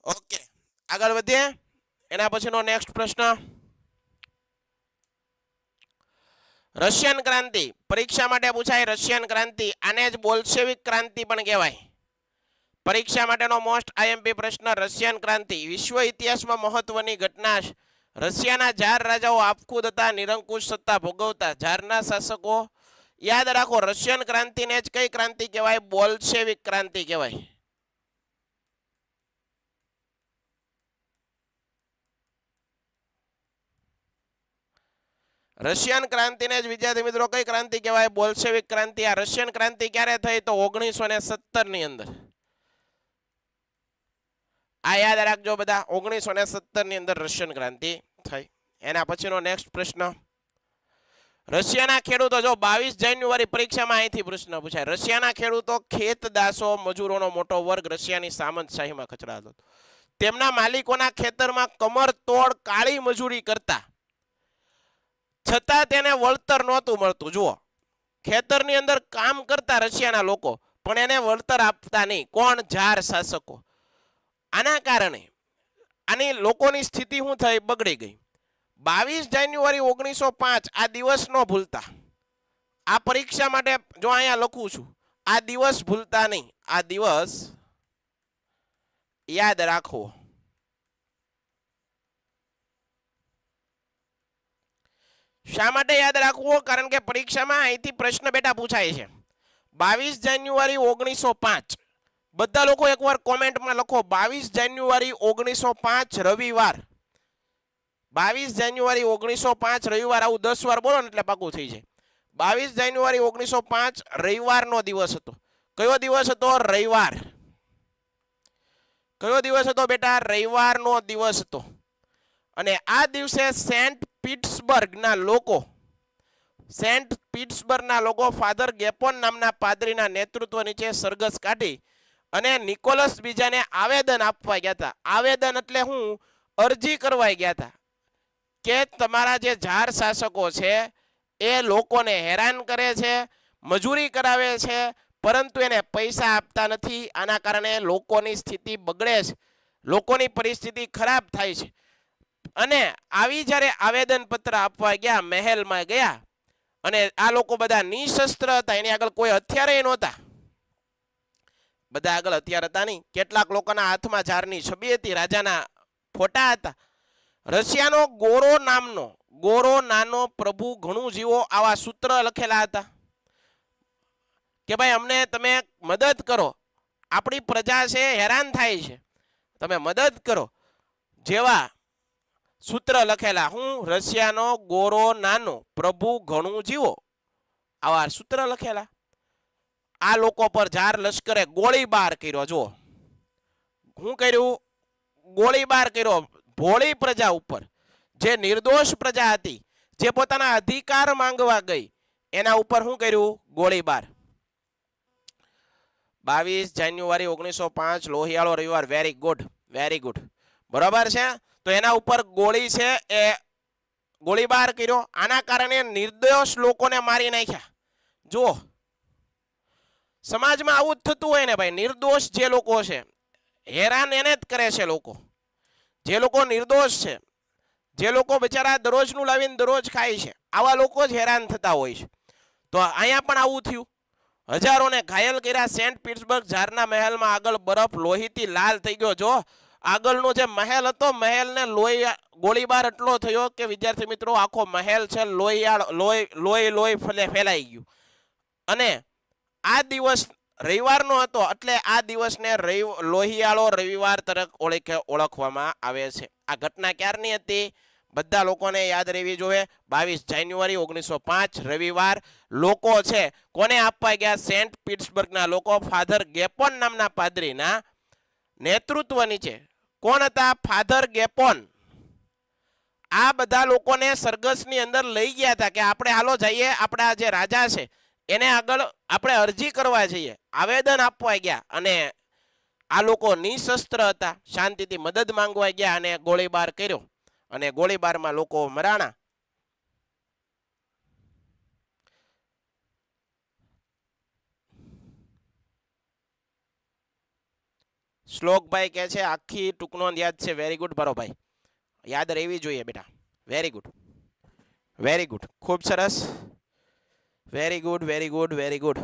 S2: ઓકે, આગળ વધીએ. એના પછીનો નેક્સ્ટ પ્રશ્ન. રશિયન ક્રાંતિ પરીક્ષા માટે પૂછાય. રશિયન ક્રાંતિ, આને જ બોલ્શેવિક ક્રાંતિ પણ કહેવાય. પરીક્ષા માટેનો મોસ્ટ આઈએમપી પ્રશ્ન. રશિયન ક્રાંતિ વિશ્વ ઇતિહાસમાં મહત્વની ઘટના. રશિયાના જાર રાજાઓ આપખુદ હતા, નિરંકુશ સત્તા ભોગવતા. જારના શાસકો. યાદ રાખો, રશિયન ક્રાંતિને જ કઈ ક્રાંતિ કહેવાય? બોલ્શેવિક ક્રાંતિ કહેવાય. રશિયન ક્રાંતિને જ વિદ્યાર્થી મિત્રો કઈ ક્રાંતિ કહેવાય? બોલ્શેવિક ક્રાંતિ. આ રશિયન ક્રાંતિ ક્યારે થઈ? તો 1917 ની અંદર. આ યાદ રાખજો બધા, 1917 ની અંદર રશિયન ક્રાંતિ થઈ. એના પછીનો નેક્સ્ટ પ્રશ્ન. રશિયાના ખેડૂતો, જો 22 જાન્યુઆરી પરીક્ષામાં અહીંથી પ્રશ્ન પૂછાય. રશિયાના ખેડૂતો ખેત દાસો મજૂરોનો મોટો વર્ગ રશિયાની સામંતશાહીમાં કચડાતો. તેમના માલિકોના ખેતરમાં કમર તોડ કાળી મજૂરી કરતા, છતાં તેને વળતર નહોતું મળતું. જુઓ, ખેતરની અંદર કામ કરતા રશિયાના લોકો, પણ એને વળતર આપતા નહીં. કોણ? જાર શાસકો. આના કારણે આની લોકોની સ્થિતિ શું થઈ? બગડી ગઈ. 22 જાન્યુઆરી 1905 આ દિવસ ન ભૂલતા. આ પરીક્ષા માટે જો અહીંયા લખું છું, આ દિવસ ભૂલતા નહીં. આ દિવસ યાદ રાખવો. શા માટે યાદ રાખવો? કારણ કે પરીક્ષામાં અહીંથી પ્રશ્ન બેટા પૂછાય છે. 22 જાન્યુઆરી 1905. બધા લોકો એકવાર કોમેન્ટમાં લખો 22 જાન્યુઆરી 1905 રવિવાર. 22 જાન્યુઆરી 1905 રવિવાર. આવું 10 વાર બોલો ને એટલે પાકું થઈ જાય. 22 જાન્યુઆરી 1905 રવિવારનો દિવસ હતો. કયો દિવસ હતો? રવિવાર. કયો દિવસ હતો બેટા? રવિવારનો દિવસ હતો. અને આ દિવસે સેન્ટ પીટર્સબર્ગના લોકો ફાધર ગેપોન નામના પાદરીના નેતૃત્વ નીચે સરઘસ કાઢી અને નિકોલસ બીજાને આવેદન આપવા ગયા હતા. આવેદન એટલે હું? અરજી કરવા ગયા હતા કે તમારા જે જાર શાસકો છે એ લોકોને હેરાન કરે છે, મજૂરી કરાવે છે, પરંતુ એને પૈસા આપતા નથી. આના કારણે લોકોની સ્થિતિ બગડે છે, લોકોની પરિસ્થિતિ ખરાબ થાય છે. અને આવી જ્યારે આવેદન પત્ર આપવા ગયા, મહેલમાં ગયા, અને આ લોકો બધા નિશસ્ત્ર હતા. એની આગળ કોઈ હથિયાર નહોતા. બધા આગળ હથિયાર હતા નહીં. કેટલાક લોકોના હાથમાં જારની છબી હતી, રાજાના ફોટા હતા. રશિયાનો ગોરો નાનો પ્રભુ ઘણું જીવો, આવા સૂત્ર લખેલા હતા કે ભાઈ અમને તમે મદદ કરો, આપણી પ્રજા છે હેરાન થાય છે, તમે મદદ કરો, જેવા સૂત્ર લખેલા. હું? રશિયાનો ગોરો નાનો પ્રભુ ઘણું જીવો, આવા સૂત્ર લખેલા. આ લોકો પર જાર લશ્કરે ગોળીબાર કર્યો. જો શું કર્યું? ગોળીબાર કર્યો ભોળી પ્રજા ઉપર. જે નિર્દોષ પ્રજા હતી, જે પોતાના અધિકાર માંગવા ગઈ, એના ઉપર શું કર્યું? ગોળીબાર. 22 જાન્યુઆરી 1905 લોહિયાળો રવિવાર. Very good, very good. બરોબર છે. તો એના ઉપર ગોળી છે એ ગોળીબાર કર્યો. આના કારણે નિર્દોષ લોકોને મારી નાખ્યા. જુઓ, સમાજમાં આવું જ થતું હોય ને ભાઈ. નિર્દોષ જે લોકો છે હેરાન એને જ કરે છે લોકો. જે લોકો નિર્દોષ છે, જે લોકો બિચારા દરરોજનું લાવીને દરરોજ ખાય છે, આવા લોકો જ હેરાન થતા હોય છે. તો અહીંયા પણ આવું થયું. હજારોને ઘાયલ કર્યા. સેન્ટ પીટર્સબર્ગ જારના મહેલમાં આગળ બરફ લોહીથી લાલ થઈ ગયો. જો આગળનો જે મહેલ હતો, મહેલને ગોળીબાર એટલો થયો કે વિદ્યાર્થી મિત્રો આખો મહેલ છે લોહી ફેલાઈ ગયું. અને આ દિવસ રવિવારનો હતો, એટલે આ દિવસને લોહિયાળો રવિવાર તરફ ઓળખવામાં આવે છે. આ ઘટના ક્યારની હતી? બધા લોકોને યાદ રહેવી જોઈએ. 22 જાન્યુઆરી 1905 રવિવાર. લોકો છે કોને આપવા ગયા? સેન્ટ પીટર્સબર્ગના લોકો ફાધર ગેપોન નામના પાદરીના નેતૃત્વ નીચે કોણ હતા? ફાધર ગેપોન. આ બધા લોકોને સરઘસની અંદર લઈ ગયા હતા કે આપણે હાલો જઈએ, આપણા જે રાજા છે એને આગળ આપણે અરજી કરવા જઈએ, આવેદન આપવા ગયા. અને આ લોકો નિશસ્ત્ર હતા, શાંતિથી મદદ માંગવા ગયા અને ગોળીબાર કર્યો અને ગોળીબારમાં લોકો મરાણા. શ્લોકભાઈ કહે છે આખી ટૂંકનોંધ યાદ છે. વેરી ગુડ ભાઈ, યાદ રહેવી જોઈએ બેટા. વેરી ગુડ, વેરી ગુડ, ખૂબ સરસ. Very good, very good, very good.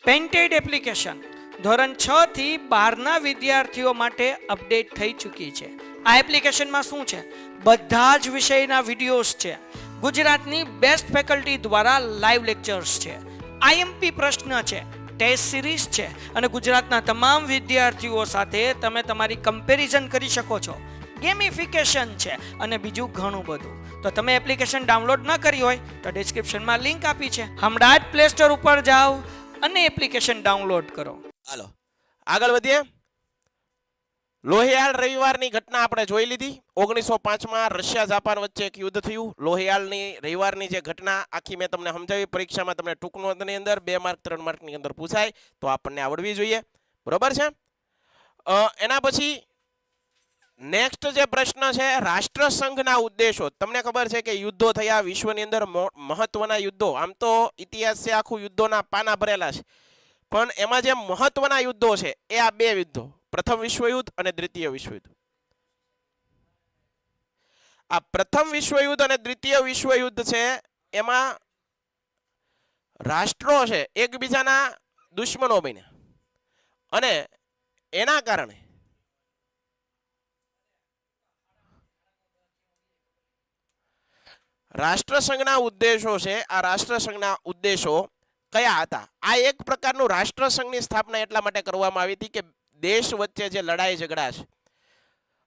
S3: Painted application ધોરણ 6 થી 12 ના વિદ્યાર્થીઓ માટે અપડેટ થઈ ચૂકી છે. આ એપ્લિકેશનમાં શું છે? બધા જ વિષયના વિડીયોઝ છે. ગુજરાતની બેસ્ટ ફેકલ્ટી દ્વારા લાઈવ લેક્ચર્સ છે, આઈએમપી પ્રશ્ન છે, ટેસ્ટ સિરીઝ છે અને ગુજરાતના તમામ વિદ્યાર્થીઓ સાથે તમે તમારી કમ્પેરિઝન કરી શકો છો. ગેમિફિકેશન છે અને બીજું ઘણું બધું. તો તમે એપ્લિકેશન ડાઉનલોડ ન કરી હોય તો ડિસ્ક્રિપ્શનમાં લિંક આપી છે, હમણાં જ પ્લે સ્ટોર ઉપર જાઓ અને એપ્લિકેશન ડાઉનલોડ કરો.
S2: હાલો આગળ વધીએ. લોહિયાળ રવિવારની ઘટના આપણે જોઈ લીધી. 1905માં રશિયા જાપાન વચ્ચે એક યુદ્ધ થયું. લોહિયાળની રવિવારની જે ઘટના આખી મેં તમને સમજાવી. પરીક્ષામાં તમને ટૂંક નોંધની અંદર 2 માર્ક 3 માર્કની અંદર પૂછાય તો આપણને આવડવી જોઈએ. બરોબર છે. એના પછી નેક્સ્ટ જે પ્રશ્ન છે રાષ્ટ્રસંઘના ઉદ્દેશો. તમને ખબર છે કે યુદ્ધો થયા વિશ્વની અંદર, મહત્વના યુદ્ધો. આમ તો ઇતિહાસ છે આખું યુદ્ધોના પાના ભરેલા છે, પણ એમાં જે મહત્વના યુદ્ધો છે એ આ 2 યુદ્ધો, પ્રથમ વિશ્વયુદ્ધ અને દ્વિતીય વિશ્વયુદ્ધ. આ પ્રથમ વિશ્વયુદ્ધ અને દ્વિતીય વિશ્વયુદ્ધ છે એમાં રાષ્ટ્રો છે એકબીજાના દુશ્મનો બન્યા અને એના કારણે રાષ્ટ્રસંઘના ઉદ્દેશો છે. આ રાષ્ટ્રસંઘના ઉદ્દેશો કયા હતા? આ એક પ્રકારનું રાષ્ટ્રસંઘની સ્થાપના એટલા માટે કરવામાં આવી હતી કે દેશ વચ્ચે જે લડાઈ ઝઘડા છે,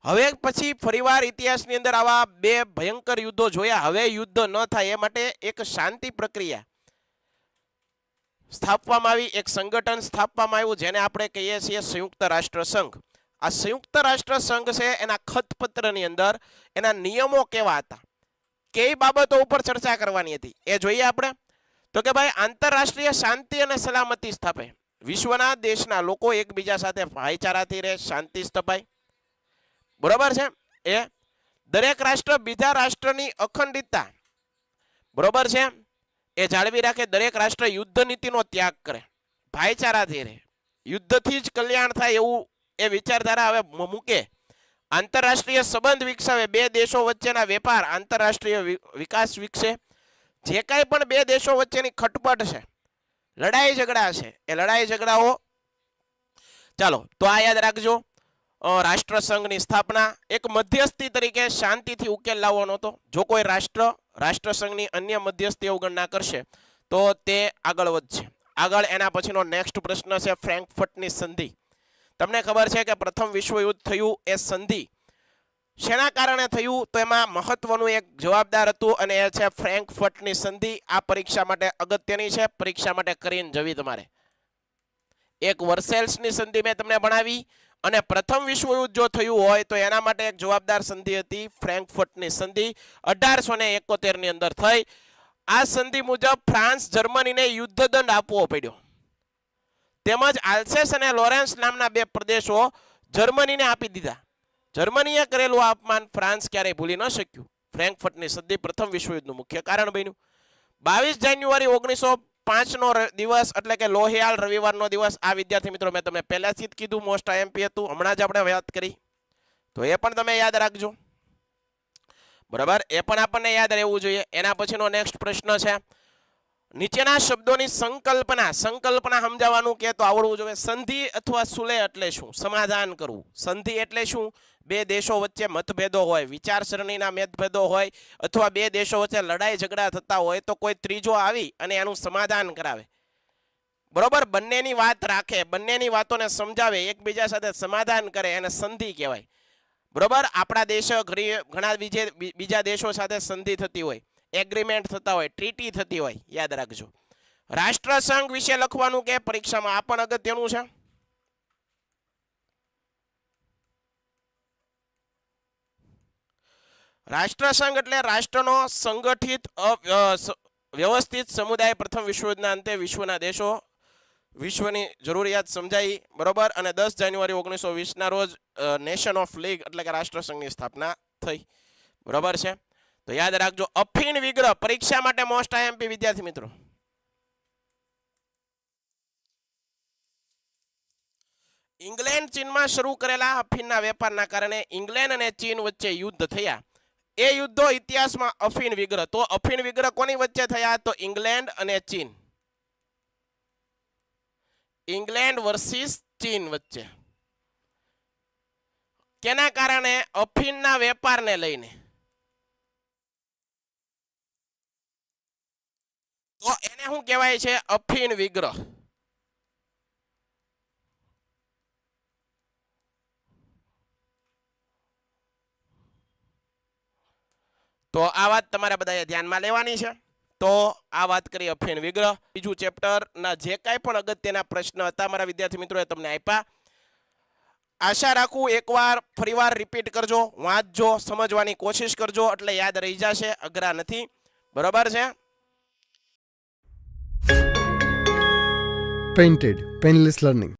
S2: હવે પછી ફરીવાર ઇતિહાસની અંદર આવા 2 ભયંકર યુદ્ધો જોયા. હવે યુદ્ધ ન થાય એ માટે એક શાંતિ પ્રક્રિયા સ્થાપવામાં આવી, એક સંગઠન સ્થાપવામાં આવ્યું જેને આપણે કહીએ છીએ સંયુક્ત રાષ્ટ્ર સંઘ. આ સંયુક્ત રાષ્ટ્ર સંઘ છે એના ખતપત્રની અંદર એના નિયમો કેવા હતા, કઈ બાબતો ઉપર ચર્ચા કરવાની હતી એ જોઈએ આપણે. તો કે ભાઈ આંતરરાષ્ટ્રીય શાંતિ અને સલામતી સ્થાપે, વિશ્વના દેશના લોકો એકબીજા સાથે ભાઈચારાથી રહે, શાંતિ સ્થપાય. બરોબર છે. એ દરેક રાષ્ટ્ર બીજા રાષ્ટ્રની અખંડિતતા બરોબર છે એ જાળવી રાખે. દરેક રાષ્ટ્ર યુદ્ધ નીતિનો ત્યાગ કરે, ભાઈચારાથી રહે, યુદ્ધથી જ કલ્યાણ થાય એવું એ વિચારધારા હવે મૂકે. આંતરરાષ્ટ્રીય સંબંધ વિકસાવે, 2 દેશો વચ્ચેના વેપાર, આંતરરાષ્ટ્રીય વિકાસ વિકસે. જે કાંઈ પણ 2 દેશો વચ્ચેની ખટપટ છે, લડાઈ ઝઘડા છે, એ લડાઈ ઝઘડાઓ ચાલો તો આ યાદ રાખજો. રાષ્ટ્રસંઘની સ્થાપના એક મધ્યસ્થી તરીકે શાંતિથી ઉકેલ લાવવાનો હતો. જો કોઈ રાષ્ટ્રસંઘની અન્ય મધ્યસ્થી અવગણના કરશે તો તે આગળ વધશે. આગળ એના પછીનો નેક્સ્ટ પ્રશ્ન છે ફ્રેન્કફર્ટની સંધિ. તમને ખબર છે કે પ્રથમ વિશ્વયુદ્ધ થયું એ સંધિ શેના કારણે થયું? તો એમાં મહત્વનું એક જવાબદાર હતું અને એ છે ફ્રેન્કફર્ટની સંધિ. આ પરીક્ષા માટે અગત્યની છે, પરીક્ષા માટે કરીને જવી તમારે. એક વર્સેલ્સની સંધિ મેં તમને ભણાવી અને પ્રથમ વિશ્વયુદ્ધ જો થયું હોય તો એના માટે એક જવાબદાર સંધિ હતી ફ્રેન્કફર્ટની સંધિ. 1871 ની અંદર થઈ. આ સંધિ મુજબ ફ્રાન્સ જર્મનીને યુદ્ધ દંડ આપવો પડ્યો, તેમજ આલ્સેસ અને લોરેન્સ નામના 2 પ્રદેશો જર્મનીને આપી દીધા. જર્મનીએ કરેલું અપમાન ફ્રાન્સ ક્યારેય ભૂલી ન શક્યું. ફ્રેન્કફર્ટની સંધિ પ્રથમ વિશ્વયુદ્ધનું મુખ્ય કારણ બન્યું. 22 જાન્યુઆરી 1905 નો દિવસ એટલે કે લોહિયાળ રવિવારનો દિવસ. આ વિદ્યાર્થી મિત્રો મેં તમને પહેલાથી જ કીધું, મોસ્ટ આઈએમપી હતું, હમણાં જ આપણે વાત કરી, તો એ પણ તમે યાદ રાખજો. બરાબર, એ પણ આપણને યાદ રહેવું જોઈએ. એના પછીનો નેક્સ્ટ પ્રશ્ન છે નીચેના શબ્દોની સંકલ્પના સમજાવવાનું કે તો આવડવું જોઈએ. સંધિ અથવા સુલે એટલે શું? સમાધાન કરવું. સંધિ એટલે શું? 2 દેશો વચ્ચે મતભેદો હોય, વિચારસરણીના મતભેદો હોય અથવા 2 દેશો વચ્ચે લડાઈ ઝઘડા થતા હોય તો કોઈ ત્રીજો આવી અને એનું સમાધાન કરાવે. બરોબર, બંનેની વાત રાખે, બંનેની વાતોને સમજાવે, એકબીજા સાથે સમાધાન કરે, એને સંધિ કહેવાય. બરોબર, આપણા દેશો ઘણા બીજા દેશો સાથે સંધિ થતી હોય, એગ્રીમેન્ટ થતા હોય, ટ્રીટી થતી હોય, યાદ રાખજો. રાષ્ટ્રસંઘ વિશે લખવાનું કે પરીક્ષામાં આ પણ અગત્યનું છે. રાષ્ટ્રસંઘ એટલે રાષ્ટ્રનો સંગઠિત વ્યવસ્થિત સમુદાય. પ્રથમ વિશ્વયુદ્ધના અંતે વિશ્વના દેશો વિશ્વની જરૂરિયાત સમજાઈ, બરોબર, અને 10 જાન્યુઆરી 1920 રોજ નેશન ઓફ લીગ એટલે કે રાષ્ટ્રસંઘની સ્થાપના થઈ, બરોબર છે. તો યાદ રાખજો. અફીણ વિગ્રહ પરીક્ષા માટે મોસ્ટ આઈએમપી વિદ્યાર્થી મિત્રો. ઇંગ્લેન્ડ ચીનમાં શરૂ કરેલા અફીણના વેપારના કારણે ઇંગ્લેન્ડ અને ચીન વચ્ચે યુદ્ધ થયા. એ યુદ્ધો ઇતિહાસમાં અફીણ વિગ્રહ. તો અફીણ વિગ્રહ કોની વચ્ચે થયા? તો ઇંગ્લેન્ડ અને ચીન. ઇંગ્લેન્ડ વર્સિસ ચીન વચ્ચે. કેના કારણે? અફીણના વેપારને લઈને. તો એને શું કહેવાય છે? અફીણ વિગ્રહ. તો આ વાત તમારે બધાએ ધ્યાનમાં લેવાની છે. તો આ વાત કરી અફીણ વિગ્રહ. બીજું ચેપ્ટરના જે કાંઈ પણ અગત્યના પ્રશ્ન હતા મારા વિદ્યાર્થી મિત્રોએ તમને આપ્યા. આશા રાખું એકવાર ફરીવાર રિપીટ કરજો, વાંચજો, સમજવાની કોશિશ કરજો, એટલે યાદ રહી જશે. અઘરા નથી, બરોબર છે.
S1: Painted, Painless Learning.